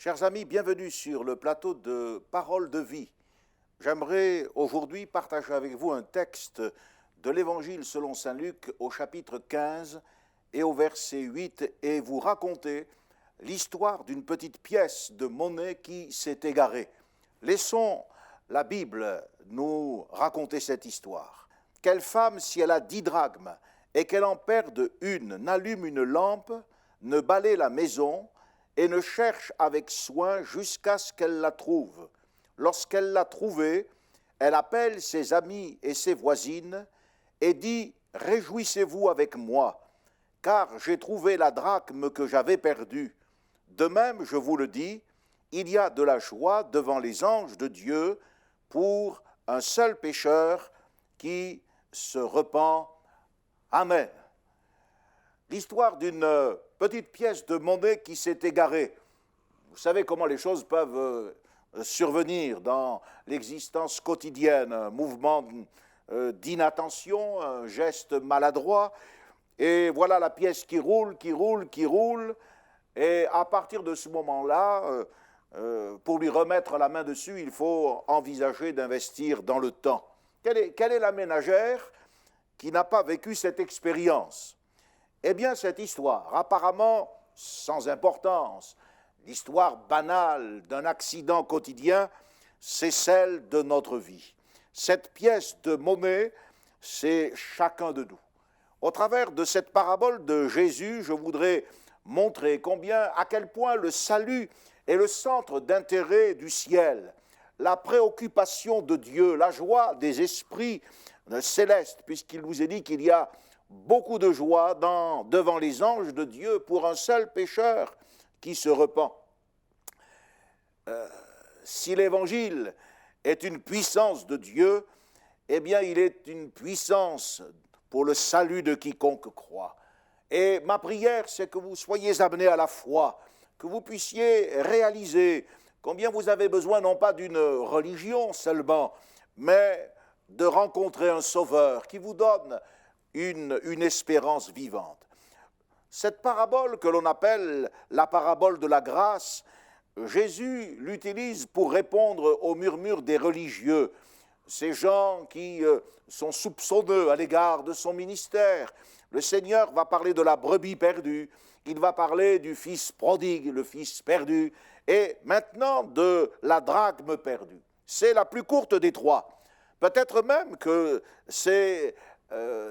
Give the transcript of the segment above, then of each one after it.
Chers amis, bienvenue sur le plateau de Paroles de vie. J'aimerais aujourd'hui partager avec vous un texte de l'Évangile selon saint Luc au chapitre 15 et au verset 8 et vous raconter l'histoire d'une petite pièce de monnaie qui s'est égarée. Laissons la Bible nous raconter cette histoire. Quelle femme, si elle a 10 drachmes et qu'elle en perde une, n'allume une lampe, ne balaie la maison et ne cherche avec soin jusqu'à ce qu'elle la trouve. Lorsqu'elle l'a trouvée, elle appelle ses amis et ses voisines et dit « Réjouissez-vous avec moi, car j'ai trouvé la drachme que j'avais perdue. De même, je vous le dis, il y a de la joie devant les anges de Dieu pour un seul pécheur qui se repent. Amen. » L'histoire d'une petite pièce de monnaie qui s'est égarée. Vous savez comment les choses peuvent survenir dans l'existence quotidienne, un mouvement d'inattention, un geste maladroit, et voilà la pièce qui roule, et à partir de ce moment-là, pour lui remettre la main dessus, il faut envisager d'investir dans le temps. Quelle est la ménagère qui n'a pas vécu cette expérience ? Eh bien, cette histoire, apparemment sans importance, l'histoire banale d'un accident quotidien, c'est celle de notre vie. Cette pièce de monnaie, c'est chacun de nous. Au travers de cette parabole de Jésus, je voudrais montrer à quel point le salut est le centre d'intérêt du ciel, la préoccupation de Dieu, la joie des esprits célestes, puisqu'il nous est dit qu'il y a beaucoup de joie devant les anges de Dieu pour un seul pécheur qui se repent. Si l'Évangile est une puissance de Dieu, eh bien il est une puissance pour le salut de quiconque croit. Et ma prière, c'est que vous soyez amenés à la foi, que vous puissiez réaliser combien vous avez besoin non pas d'une religion seulement, mais de rencontrer un Sauveur qui vous donne une espérance vivante. Cette parabole que l'on appelle la parabole de la grâce, Jésus l'utilise pour répondre aux murmures des religieux, ces gens qui sont soupçonneux à l'égard de son ministère. Le Seigneur va parler de la brebis perdue, il va parler du fils prodigue, le fils perdu, et maintenant de la drachme perdue. C'est la plus courte des trois. Peut-être même que c'est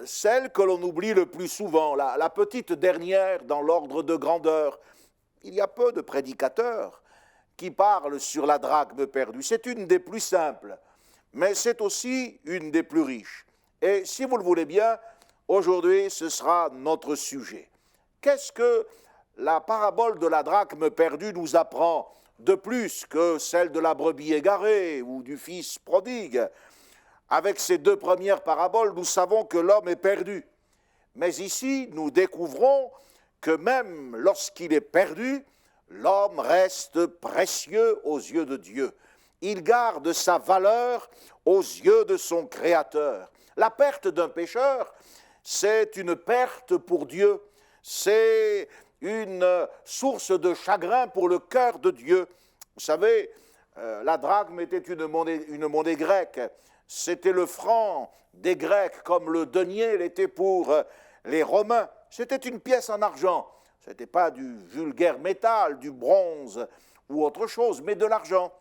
celle que l'on oublie le plus souvent, la petite dernière dans l'ordre de grandeur. Il y a peu de prédicateurs qui parlent sur la drachme perdue. C'est une des plus simples, mais c'est aussi une des plus riches. Et si vous le voulez bien, aujourd'hui, ce sera notre sujet. Qu'est-ce que la parabole de la drachme perdue nous apprend de plus que celle de la brebis égarée ou du fils prodigue ? Avec ces deux premières paraboles, nous savons que l'homme est perdu. Mais ici, nous découvrons que même lorsqu'il est perdu, l'homme reste précieux aux yeux de Dieu. Il garde sa valeur aux yeux de son Créateur. La perte d'un pécheur, c'est une perte pour Dieu. C'est une source de chagrin pour le cœur de Dieu. Vous savez, la drachme était une monnaie grecque. C'était le franc des Grecs, comme le denier l'était pour les Romains. C'était une pièce en argent. Ce n'était pas du vulgaire métal, du bronze ou autre chose, mais de l'argent.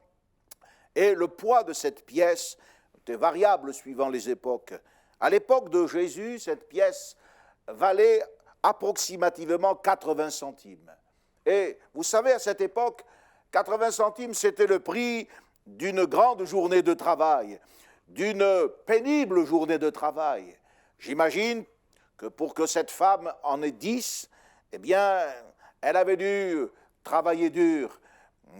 Et le poids de cette pièce était variable suivant les époques. À l'époque de Jésus, cette pièce valait approximativement 80 centimes. Et vous savez, à cette époque, 80 centimes, c'était le prix d'une grande journée de travail, d'une pénible journée de travail. J'imagine que pour que cette femme en ait 10, eh bien, elle avait dû travailler dur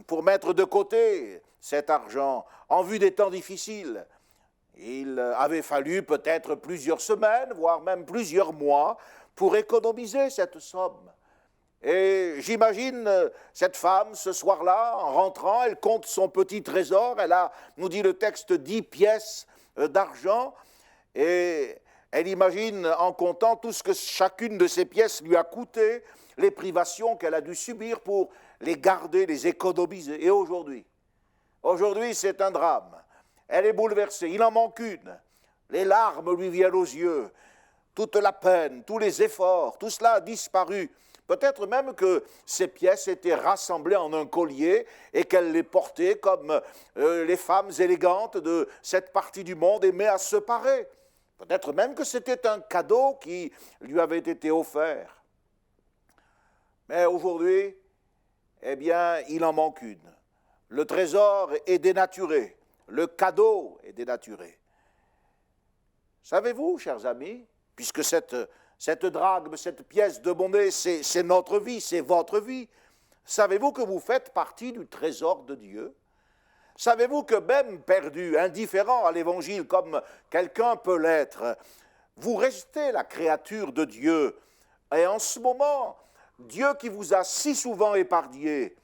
pour mettre de côté cet argent en vue des temps difficiles. Il avait fallu peut-être plusieurs semaines, voire même plusieurs mois, pour économiser cette somme. Et j'imagine cette femme, ce soir-là, en rentrant, elle compte son petit trésor, elle a, nous dit le texte, 10 pièces d'argent, et elle imagine en comptant tout ce que chacune de ces pièces lui a coûté, les privations qu'elle a dû subir pour les garder, les économiser. Et aujourd'hui, c'est un drame. Elle est bouleversée, il en manque une. Les larmes lui viennent aux yeux. Toute la peine, tous les efforts, tout cela a disparu. Peut-être même que ces pièces étaient rassemblées en un collier et qu'elle les portait comme les femmes élégantes de cette partie du monde aimaient à se parer. Peut-être même que c'était un cadeau qui lui avait été offert. Mais aujourd'hui, eh bien, il en manque une. Le trésor est dénaturé, le cadeau est dénaturé. Savez-vous, chers amis, puisque cette drachme, cette pièce de monnaie, c'est notre vie, c'est votre vie, savez-vous que vous faites partie du trésor de Dieu? Savez-vous que même perdu, indifférent à l'Évangile, comme quelqu'un peut l'être, vous restez la créature de Dieu. Et en ce moment, Dieu qui vous a si souvent épargné,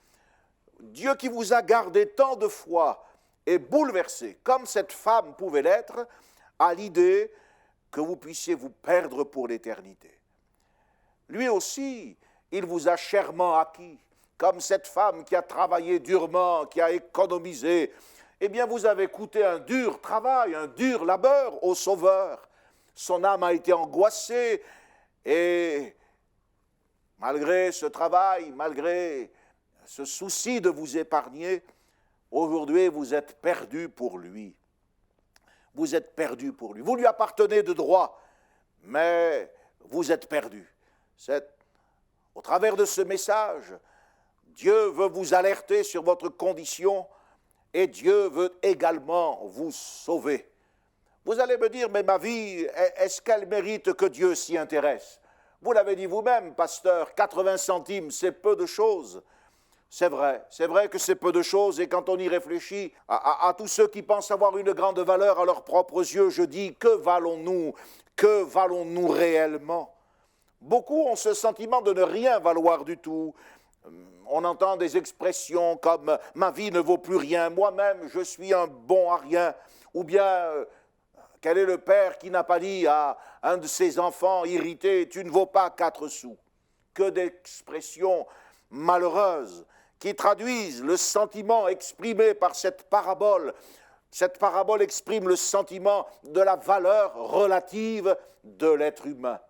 Dieu qui vous a gardé tant de fois, est bouleversé, comme cette femme pouvait l'être, à l'idée que vous puissiez vous perdre pour l'éternité. Lui aussi, il vous a chèrement acquis, comme cette femme qui a travaillé durement, qui a économisé. Eh bien, vous avez coûté un dur travail, un dur labeur au Sauveur. Son âme a été angoissée et malgré ce travail, malgré ce souci de vous épargner, aujourd'hui, vous êtes perdu pour lui. Vous êtes perdu pour lui. Vous lui appartenez de droit, mais vous êtes perdu. Au travers de ce message, Dieu veut vous alerter sur votre condition et Dieu veut également vous sauver. Vous allez me dire, mais ma vie, est-ce qu'elle mérite que Dieu s'y intéresse? Vous l'avez dit vous-même, pasteur, 80 centimes, c'est peu de choses. C'est vrai que c'est peu de choses, et quand on y réfléchit, à tous ceux qui pensent avoir une grande valeur à leurs propres yeux, je dis, que valons-nous réellement? Beaucoup ont ce sentiment de ne rien valoir du tout. On entend des expressions comme « ma vie ne vaut plus rien, moi-même je suis un bon à rien » ou bien « quel est le père qui n'a pas dit à un de ses enfants irrités « tu ne vaux pas 4 sous » ?» Que d'expressions malheureuses qui traduisent le sentiment exprimé par cette parabole. Cette parabole exprime le sentiment de la valeur relative de l'être humain.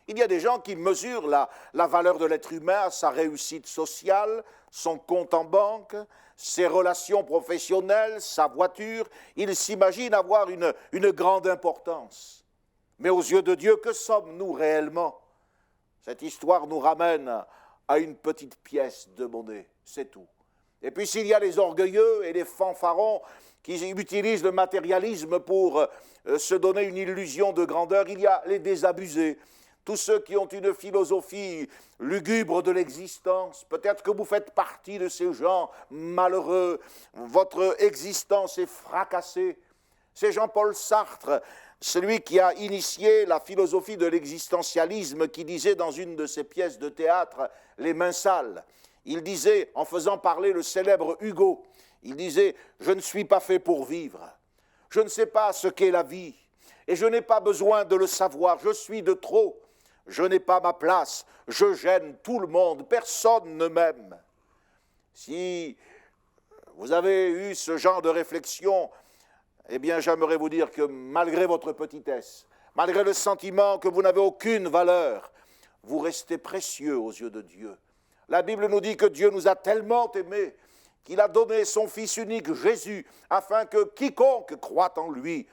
Il y a des gens qui mesurent la valeur de l'être humain à sa réussite sociale, son compte en banque, ses relations professionnelles, sa voiture. Ils s'imaginent avoir une grande importance. Mais aux yeux de Dieu, que sommes-nous réellement? Cette histoire nous ramène à une petite pièce de monnaie, c'est tout. Et puis s'il y a les orgueilleux et les fanfarons qui utilisent le matérialisme pour se donner une illusion de grandeur, il y a les désabusés. Tous ceux qui ont une philosophie lugubre de l'existence, peut-être que vous faites partie de ces gens malheureux, votre existence est fracassée. C'est Jean-Paul Sartre, celui qui a initié la philosophie de l'existentialisme, qui disait dans une de ses pièces de théâtre, Les mains sales, il disait, en faisant parler le célèbre Hugo, il disait « Je ne suis pas fait pour vivre, je ne sais pas ce qu'est la vie, et je n'ai pas besoin de le savoir, je suis de trop. Je n'ai pas ma place, je gêne tout le monde, personne ne m'aime. » Si vous avez eu ce genre de réflexion, eh bien j'aimerais vous dire que malgré votre petitesse, malgré le sentiment que vous n'avez aucune valeur, vous restez précieux aux yeux de Dieu. La Bible nous dit que Dieu nous a tellement aimés qu'il a donné son Fils unique, Jésus, afin que quiconque croit en lui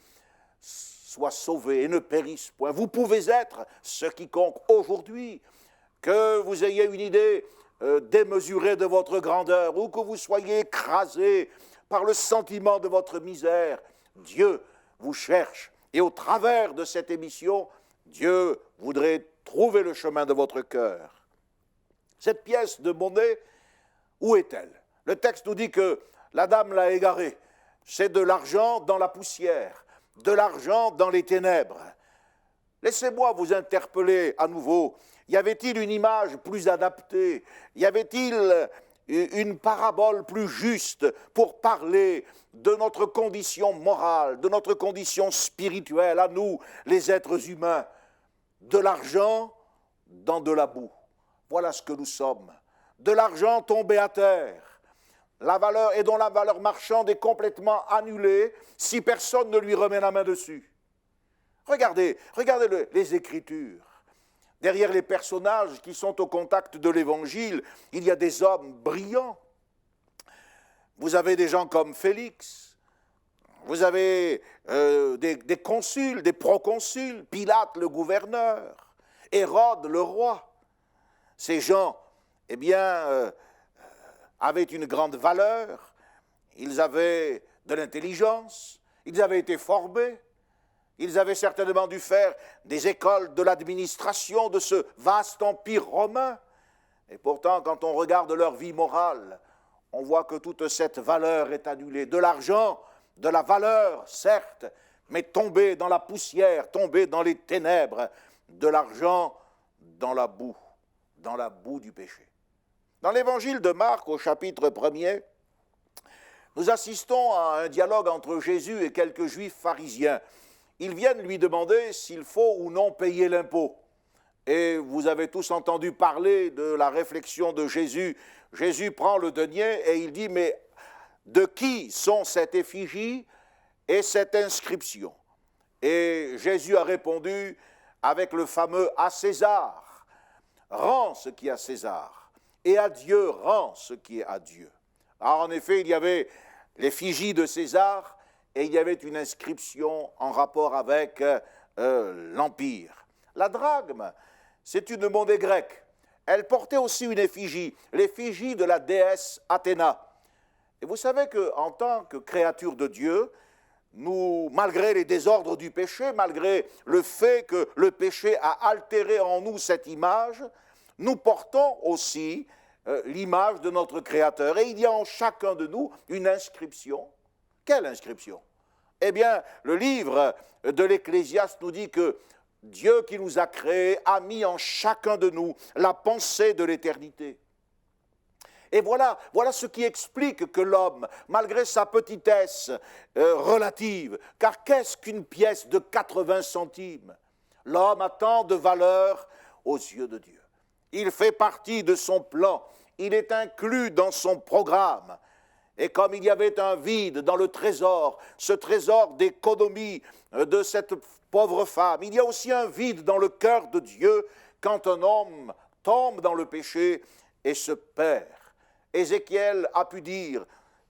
soit sauvé et ne périsse point. Vous pouvez être ce quiconque aujourd'hui, que vous ayez une idée démesurée de votre grandeur ou que vous soyez écrasé par le sentiment de votre misère. Dieu vous cherche et au travers de cette émission, Dieu voudrait trouver le chemin de votre cœur. Cette pièce de monnaie, où est-elle? Le texte nous dit que la dame l'a égarée. C'est de l'argent dans la poussière, de l'argent dans les ténèbres. Laissez-moi vous interpeller à nouveau. Y avait-il une image plus adaptée? Y avait-il une parabole plus juste pour parler de notre condition morale, de notre condition spirituelle, à nous, les êtres humains? De l'argent dans de la boue. Voilà ce que nous sommes. de l'argent tombé à terre, la valeur, et dont la valeur marchande est complètement annulée si personne ne lui remet la main dessus. Regardez les Écritures. Derrière les personnages qui sont au contact de l'Évangile, il y a des hommes brillants. Vous avez des gens comme Félix, vous avez des consuls, des proconsuls, Pilate le gouverneur, Hérode le roi. Ces gens, eh bien, avaient une grande valeur, ils avaient de l'intelligence, ils avaient été formés, ils avaient certainement dû faire des écoles de l'administration de ce vaste empire romain. Et pourtant, quand on regarde leur vie morale, on voit que toute cette valeur est annulée. De l'argent, de la valeur, certes, mais tombée dans la poussière, tombée dans les ténèbres, de l'argent dans la boue du péché. Dans l'évangile de Marc, au chapitre 1er, nous assistons à un dialogue entre Jésus et quelques juifs pharisiens. Ils viennent lui demander s'il faut ou non payer l'impôt. Et vous avez tous entendu parler de la réflexion de Jésus. Jésus prend le denier et il dit, mais de qui sont cette effigie et cette inscription? Et Jésus a répondu avec le fameux « à César, rends ce qui est à César, et à Dieu, rends ce qui est à Dieu ». Alors en effet, il y avait l'effigie de César et il y avait une inscription en rapport avec l'Empire. La drachme, c'est une monnaie grecque. Elle portait aussi une effigie, l'effigie de la déesse Athéna. Et vous savez qu'en tant que créature de Dieu, nous, malgré les désordres du péché, malgré le fait que le péché a altéré en nous cette image, nous portons aussi l'image de notre Créateur. Et il y a en chacun de nous une inscription. Quelle inscription? Eh bien, le livre de l'Ecclésiaste nous dit que Dieu qui nous a créés a mis en chacun de nous la pensée de l'éternité. Et voilà ce qui explique que l'homme, malgré sa petitesse relative, car qu'est-ce qu'une pièce de 80 centimes? L'homme a tant de valeur aux yeux de Dieu. Il fait partie de son plan, il est inclus dans son programme. Et comme il y avait un vide dans le trésor, ce trésor d'économie de cette pauvre femme, il y a aussi un vide dans le cœur de Dieu quand un homme tombe dans le péché et se perd. Ézéchiel a pu dire,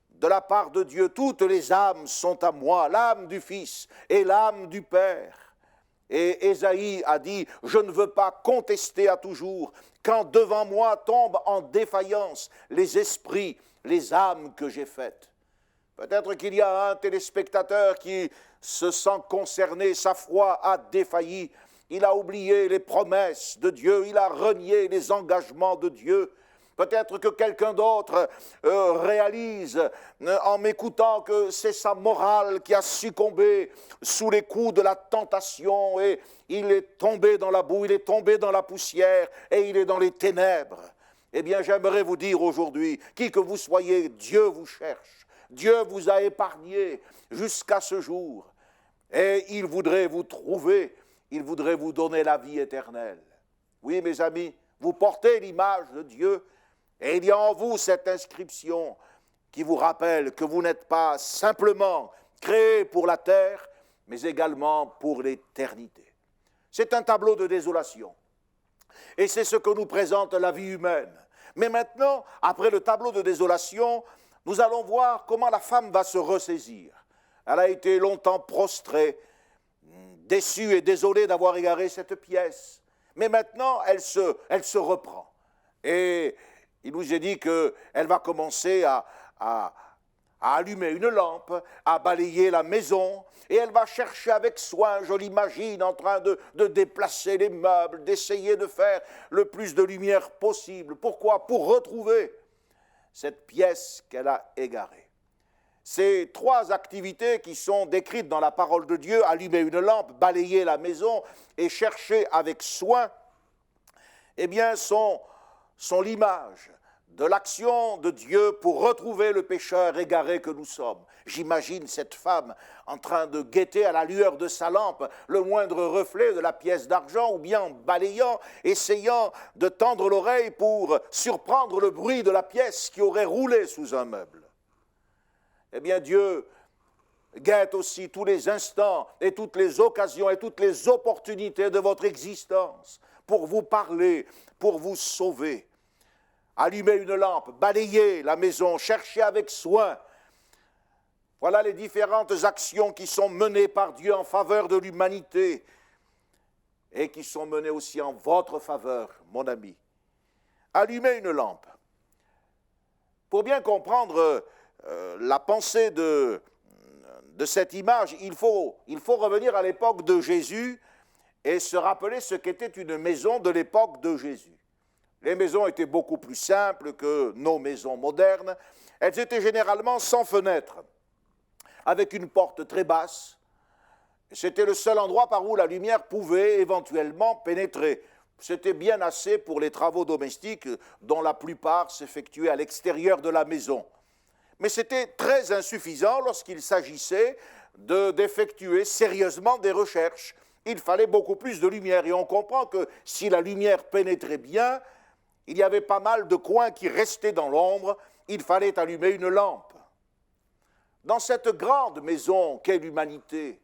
de la part de Dieu, toutes les âmes sont à moi, l'âme du Fils et l'âme du Père. Et Ésaïe a dit, je ne veux pas contester à toujours, quand devant moi tombent en défaillance les esprits, les âmes que j'ai faites. Peut-être qu'il y a un téléspectateur qui se sent concerné, sa foi a défailli, il a oublié les promesses de Dieu, il a renié les engagements de Dieu. Peut-être que quelqu'un d'autre réalise en m'écoutant que c'est sa morale qui a succombé sous les coups de la tentation et il est tombé dans la boue, il est tombé dans la poussière et il est dans les ténèbres. Eh bien, j'aimerais vous dire aujourd'hui, qui que vous soyez, Dieu vous cherche. Dieu vous a épargné jusqu'à ce jour et il voudrait vous trouver, il voudrait vous donner la vie éternelle. Oui, mes amis, vous portez l'image de Dieu. Et il y a en vous cette inscription qui vous rappelle que vous n'êtes pas simplement créé pour la terre, mais également pour l'éternité. C'est un tableau de désolation. Et c'est ce que nous présente la vie humaine. Mais maintenant, après le tableau de désolation, nous allons voir comment la femme va se ressaisir. Elle a été longtemps prostrée, déçue et désolée d'avoir égaré cette pièce. Mais maintenant, elle se reprend. Et il nous est dit qu'elle va commencer à allumer une lampe, à balayer la maison, et elle va chercher avec soin, je l'imagine, en train de déplacer les meubles, d'essayer de faire le plus de lumière possible. Pourquoi? Pour retrouver cette pièce qu'elle a égarée. Ces trois activités qui sont décrites dans la parole de Dieu, allumer une lampe, balayer la maison et chercher avec soin, eh bien, sont l'image de l'action de Dieu pour retrouver le pécheur égaré que nous sommes. J'imagine cette femme en train de guetter à la lueur de sa lampe le moindre reflet de la pièce d'argent, ou bien en balayant, essayant de tendre l'oreille pour surprendre le bruit de la pièce qui aurait roulé sous un meuble. Eh bien, Dieu guette aussi tous les instants et toutes les occasions et toutes les opportunités de votre existence pour vous parler, pour vous sauver. Allumez une lampe, balayez la maison, cherchez avec soin. Voilà les différentes actions qui sont menées par Dieu en faveur de l'humanité et qui sont menées aussi en votre faveur, mon ami. Allumez une lampe. Pour bien comprendre la pensée de cette image, il faut revenir à l'époque de Jésus et se rappeler ce qu'était une maison de l'époque de Jésus. Les maisons étaient beaucoup plus simples que nos maisons modernes. Elles étaient généralement sans fenêtre, avec une porte très basse. C'était le seul endroit par où la lumière pouvait éventuellement pénétrer. C'était bien assez pour les travaux domestiques, dont la plupart s'effectuaient à l'extérieur de la maison. Mais c'était très insuffisant lorsqu'il s'agissait d'effectuer sérieusement des recherches. Il fallait beaucoup plus de lumière. Et on comprend que si la lumière pénétrait bien, il y avait pas mal de coins qui restaient dans l'ombre, il fallait allumer une lampe. Dans cette grande maison qu'est l'humanité,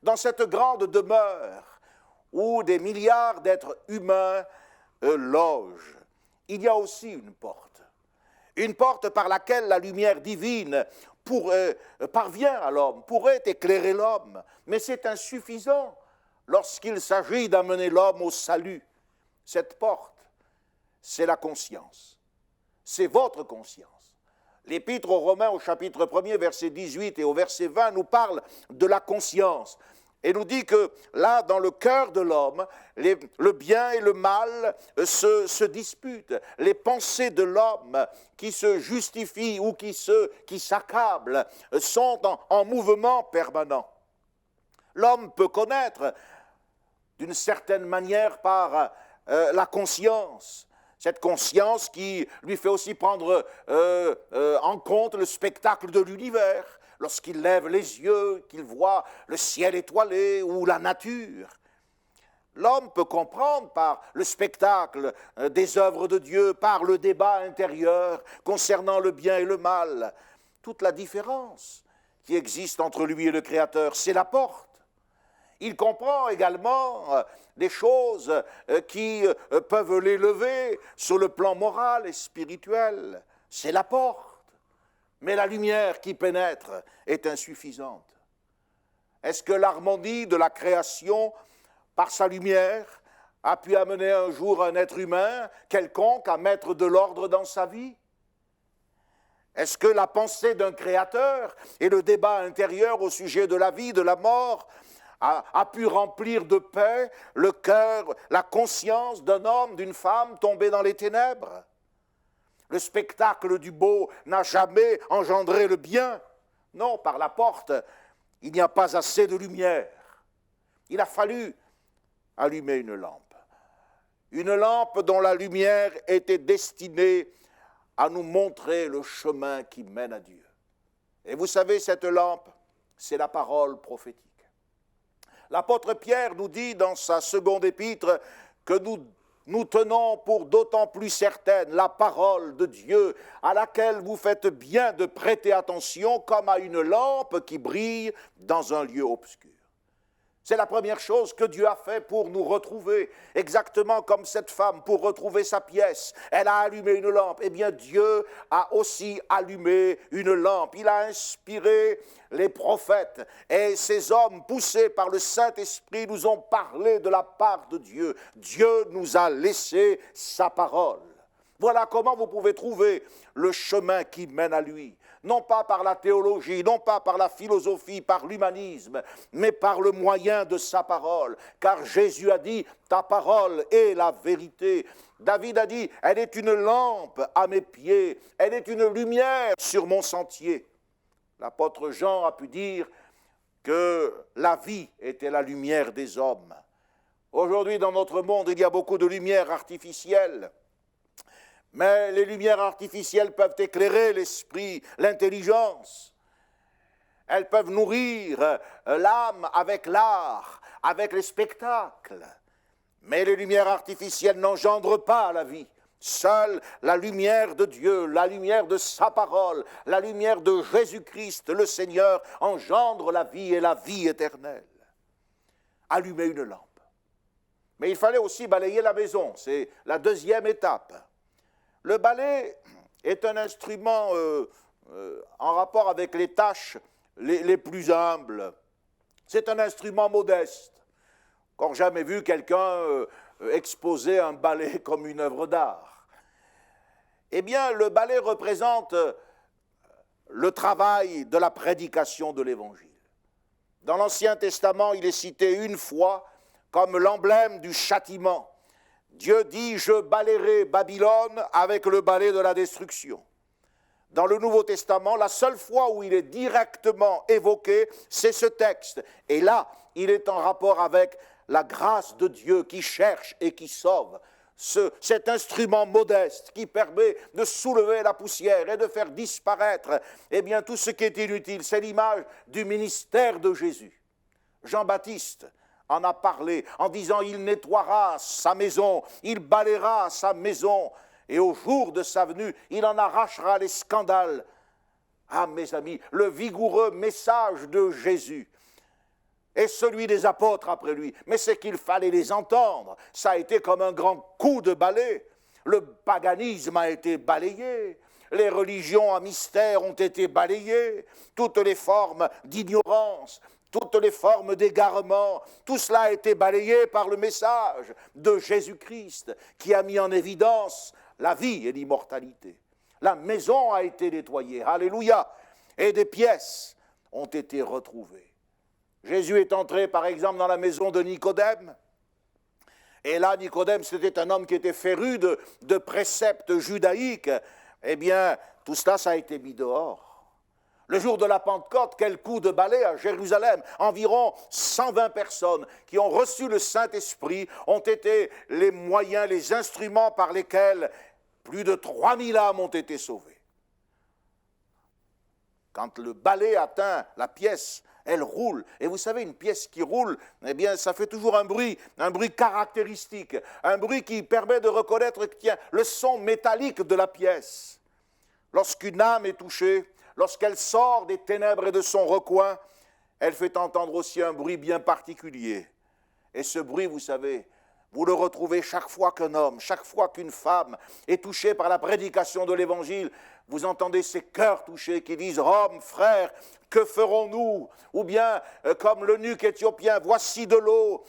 dans cette grande demeure où des milliards d'êtres humains logent, il y a aussi une porte par laquelle la lumière divine parvient à l'homme, pourrait éclairer l'homme, mais c'est insuffisant lorsqu'il s'agit d'amener l'homme au salut. Cette porte, c'est la conscience. C'est votre conscience. L'Épître aux Romains au chapitre 1er, verset 18 et au verset 20 nous parle de la conscience et nous dit que là, dans le cœur de l'homme, le bien et le mal se disputent. Les pensées de l'homme qui se justifient ou qui s'accablent sont en mouvement permanent. L'homme peut connaître d'une certaine manière par la conscience. Cette conscience qui lui fait aussi prendre en compte le spectacle de l'univers, lorsqu'il lève les yeux, qu'il voit le ciel étoilé ou la nature. L'homme peut comprendre par le spectacle des œuvres de Dieu, par le débat intérieur concernant le bien et le mal. Toute la différence qui existe entre lui et le Créateur, c'est la porte. Il comprend également des choses qui peuvent l'élever sur le plan moral et spirituel. C'est la porte. Mais la lumière qui pénètre est insuffisante. Est-ce que l'harmonie de la création, par sa lumière, a pu amener un jour un être humain quelconque à mettre de l'ordre dans sa vie? Est-ce que la pensée d'un créateur et le débat intérieur au sujet de la vie, de la mort, a pu remplir de paix le cœur, la conscience d'un homme, d'une femme tombés dans les ténèbres? Le spectacle du beau n'a jamais engendré le bien. Non, par la porte, il n'y a pas assez de lumière. Il a fallu allumer une lampe dont la lumière était destinée à nous montrer le chemin qui mène à Dieu. Et vous savez, cette lampe, c'est la parole prophétique. L'apôtre Pierre nous dit dans sa seconde épître que nous tenons pour d'autant plus certaine la parole de Dieu à laquelle vous faites bien de prêter attention comme à une lampe qui brille dans un lieu obscur. C'est la première chose que Dieu a fait pour nous retrouver, exactement comme cette femme pour retrouver sa pièce. Elle a allumé une lampe. Eh bien, Dieu a aussi allumé une lampe. Il a inspiré les prophètes et ces hommes poussés par le Saint-Esprit nous ont parlé de la part de Dieu. Dieu nous a laissé sa parole. Voilà comment vous pouvez trouver le chemin qui mène à lui. Non pas par la théologie, non pas par la philosophie, par l'humanisme, mais par le moyen de sa parole. Car Jésus a dit, ta parole est la vérité. David a dit, elle est une lampe à mes pieds, elle est une lumière sur mon sentier. L'apôtre Jean a pu dire que la vie était la lumière des hommes. Aujourd'hui, dans notre monde, il y a beaucoup de lumière artificielle. Mais les lumières artificielles peuvent éclairer l'esprit, l'intelligence. Elles peuvent nourrir l'âme avec l'art, avec les spectacles. Mais les lumières artificielles n'engendrent pas la vie. Seule la lumière de Dieu, la lumière de sa parole, la lumière de Jésus-Christ, le Seigneur, engendre la vie et la vie éternelle. Allumer une lampe. Mais il fallait aussi balayer la maison, c'est la deuxième étape. Le balai est un instrument en rapport avec les tâches les plus humbles. C'est un instrument modeste. Encore jamais vu quelqu'un exposer un balai comme une œuvre d'art. Eh bien, le balai représente le travail de la prédication de l'Évangile. Dans l'Ancien Testament, il est cité une fois comme l'emblème du châtiment. Dieu dit « Je balayerai Babylone avec le balai de la destruction ». Dans le Nouveau Testament, la seule fois où il est directement évoqué, c'est ce texte. Et là, il est en rapport avec la grâce de Dieu qui cherche et qui sauve. Cet instrument modeste qui permet de soulever la poussière et de faire disparaître tout ce qui est inutile. C'est l'image du ministère de Jésus. Jean-Baptiste en a parlé en disant « Il nettoiera sa maison, il balayera sa maison, et au jour de sa venue, il en arrachera les scandales. » Ah, mes amis, le vigoureux message de Jésus et celui des apôtres après lui, mais c'est qu'il fallait les entendre. Ça a été comme un grand coup de balai. Le paganisme a été balayé, les religions à mystère ont été balayées, toutes les formes d'ignorance, toutes les formes d'égarement, tout cela a été balayé par le message de Jésus-Christ qui a mis en évidence la vie et l'immortalité. La maison a été nettoyée, alléluia, et des pièces ont été retrouvées. Jésus est entré, par exemple, dans la maison de Nicodème. Et là, Nicodème, c'était un homme qui était féru de préceptes judaïques. Eh bien, tout cela, ça a été mis dehors. Le jour de la Pentecôte, quel coup de balai à Jérusalem. Environ 120 personnes qui ont reçu le Saint-Esprit ont été les moyens, les instruments par lesquels plus de 3000 âmes ont été sauvées. Quand le balai atteint la pièce, elle roule. Et vous savez, une pièce qui roule, eh bien, ça fait toujours un bruit caractéristique, un bruit qui permet de reconnaître, tiens, le son métallique de la pièce. Lorsqu'une âme est touchée, lorsqu'elle sort des ténèbres et de son recoin, elle fait entendre aussi un bruit bien particulier. Et ce bruit, vous savez, vous le retrouvez chaque fois qu'un homme, chaque fois qu'une femme est touchée par la prédication de l'Évangile. Vous entendez ces cœurs touchés qui disent « Hommes, frères, que ferons-nous » Ou bien, comme l'eunuque éthiopien, « Voici de l'eau,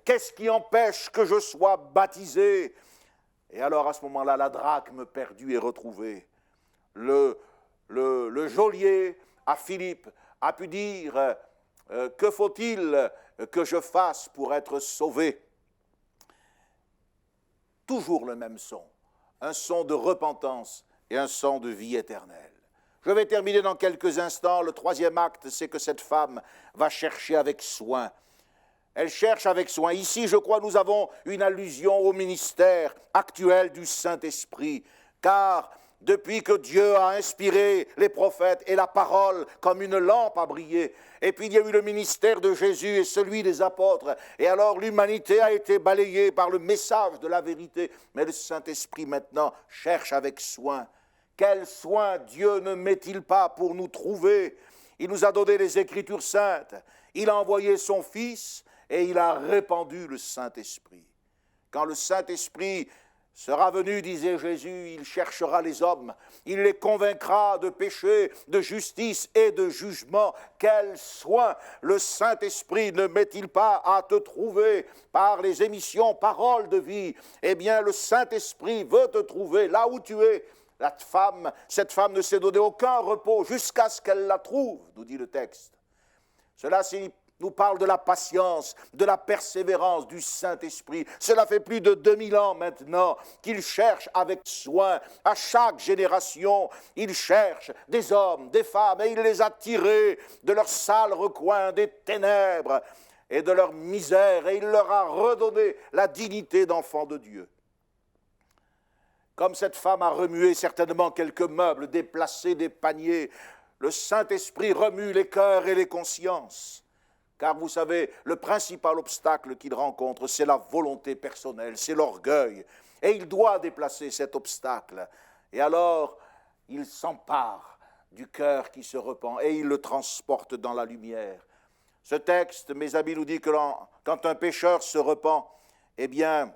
qu'est-ce qui empêche que je sois baptisé ?» Et alors, à ce moment-là, la drachme perdue est retrouvée. Le geôlier à Philippe a pu dire « Que faut-il que je fasse pour être sauvé ?» Toujours le même son, un son de repentance et un son de vie éternelle. Je vais terminer dans quelques instants. Le troisième acte, c'est que cette femme va chercher avec soin. Elle cherche avec soin. Ici, je crois, nous avons une allusion au ministère actuel du Saint-Esprit, car depuis que Dieu a inspiré les prophètes et la parole comme une lampe a brillé, et puis il y a eu le ministère de Jésus et celui des apôtres, et alors l'humanité a été balayée par le message de la vérité, mais le Saint-Esprit maintenant cherche avec soin. Quel soin Dieu ne met-il pas pour nous trouver? Il nous a donné les Écritures saintes, il a envoyé son Fils et il a répandu le Saint-Esprit. Quand le Saint-Esprit sera venu, disait Jésus, il cherchera les hommes, il les convaincra de péché, de justice et de jugement. Quel soin le Saint-Esprit ne met-il pas à te trouver par les émissions Paroles de vie? Eh bien, le Saint-Esprit veut te trouver là où tu es. Cette femme ne s'est donné aucun repos jusqu'à ce qu'elle la trouve, nous dit le texte. Cela nous parle de la patience, de la persévérance du Saint-Esprit. Cela fait plus de 2000 ans maintenant qu'il cherche avec soin. À chaque génération, il cherche des hommes, des femmes, et il les a tirés de leur sale recoin, des ténèbres et de leur misère, et il leur a redonné la dignité d'enfants de Dieu. Comme cette femme a remué certainement quelques meubles, déplacé des paniers, le Saint-Esprit remue les cœurs et les consciences. Car vous savez, le principal obstacle qu'il rencontre, c'est la volonté personnelle, c'est l'orgueil. Et il doit déplacer cet obstacle. Et alors, il s'empare du cœur qui se repent et il le transporte dans la lumière. Ce texte, mes amis, nous dit que quand un pécheur se repent, eh bien,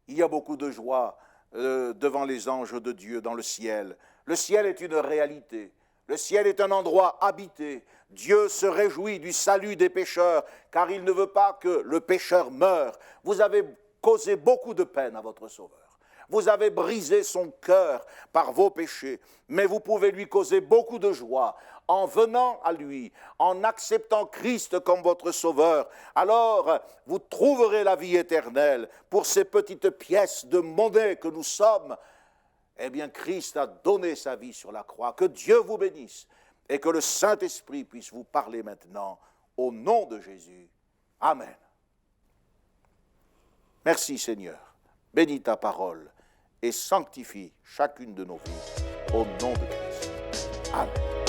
il y a beaucoup de joie devant les anges de Dieu dans le ciel. Le ciel est une réalité. Le ciel est un endroit habité. Dieu se réjouit du salut des pécheurs, car il ne veut pas que le pécheur meure. Vous avez causé beaucoup de peine à votre Sauveur. Vous avez brisé son cœur par vos péchés, mais vous pouvez lui causer beaucoup de joie en venant à lui, en acceptant Christ comme votre Sauveur. Alors, vous trouverez la vie éternelle. Pour ces petites pièces de monnaie que nous sommes, eh bien, Christ a donné sa vie sur la croix. Que Dieu vous bénisse et que le Saint-Esprit puisse vous parler maintenant au nom de Jésus. Amen. Merci Seigneur. Bénis ta parole et sanctifie chacune de nos vies au nom de Christ. Amen.